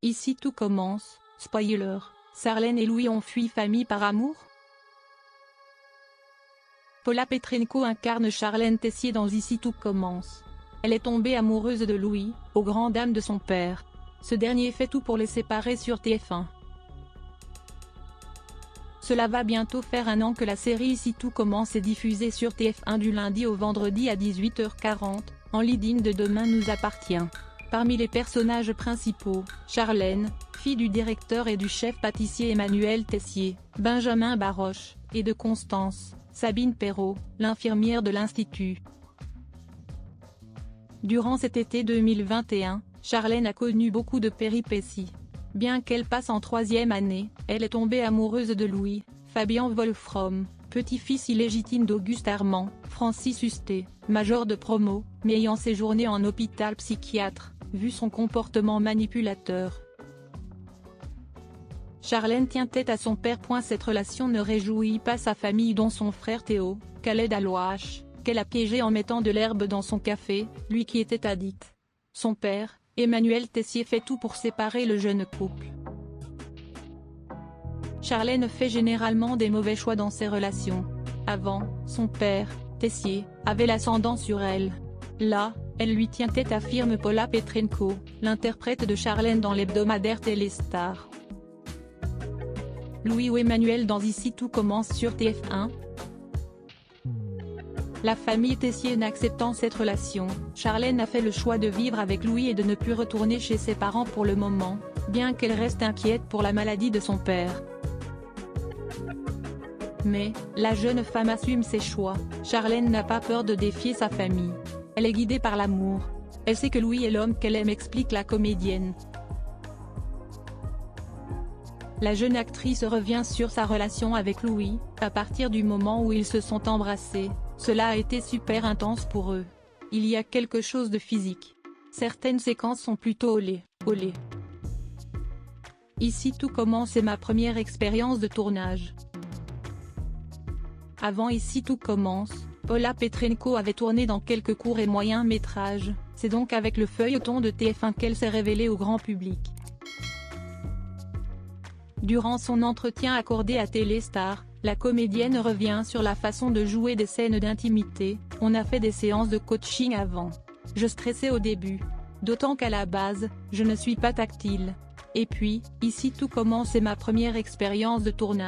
Ici tout commence, spoiler, Charlène et Louis ont fui famille par amour? Paula Petrenko incarne Charlène Tessier dans Ici tout commence. Elle est tombée amoureuse de Louis, aux grandes dames de son père. Ce dernier fait tout pour les séparer sur TF1. Cela va bientôt faire 1 an que la série Ici tout commence est diffusée sur TF1 du lundi au vendredi à 18h40, en lead-in de Demain nous appartient. Parmi les personnages principaux, Charlène, fille du directeur et du chef pâtissier Emmanuel Tessier, Benjamin Baroche, et de Constance, Sabine Perrault, l'infirmière de l'Institut. Durant cet été 2021, Charlène a connu beaucoup de péripéties. Bien qu'elle passe en 3e année, elle est tombée amoureuse de Louis, Fabien Wolfrom, petit-fils illégitime d'Auguste Armand, Francis Hustet, major de promo, mais ayant séjourné en hôpital psychiatre, vu son comportement manipulateur. Charlène tient tête à son père. Cette relation ne réjouit pas sa famille dont son frère Théo, Khaled Alouache, qu'elle a piégé en mettant de l'herbe dans son café, lui qui était addict. Son père, Emmanuel Tessier fait tout pour séparer le jeune couple. Charlène fait généralement des mauvais choix dans ses relations. Avant, son père, Tessier, avait l'ascendant sur elle. Là, elle lui tient tête, affirme Paula Petrenko, l'interprète de Charlène dans l'hebdomadaire Téléstar. Louis ou Emmanuel dans Ici tout commence sur TF1. La famille Tessier n'acceptant cette relation, Charlène a fait le choix de vivre avec Louis et de ne plus retourner chez ses parents pour le moment, bien qu'elle reste inquiète pour la maladie de son père. Mais, la jeune femme assume ses choix. Charlène n'a pas peur de défier sa famille. Elle est guidée par l'amour. Elle sait que Louis est l'homme qu'elle aime, explique la comédienne. La jeune actrice revient sur sa relation avec Louis. À partir du moment où ils se sont embrassés, cela a été super intense pour eux. Il y a quelque chose de physique. Certaines séquences sont plutôt olé. Ici tout commence est ma première expérience de tournage. Avant Ici tout commence, Paula Petrenko avait tourné dans quelques courts et moyens métrages, c'est donc avec le feuilleton de TF1 qu'elle s'est révélée au grand public. Durant son entretien accordé à Téléstar, la comédienne revient sur la façon de jouer des scènes d'intimité. On a fait des séances de coaching avant. Je stressais au début. D'autant qu'à la base, je ne suis pas tactile. Et puis, Ici tout commence est ma première expérience de tournage.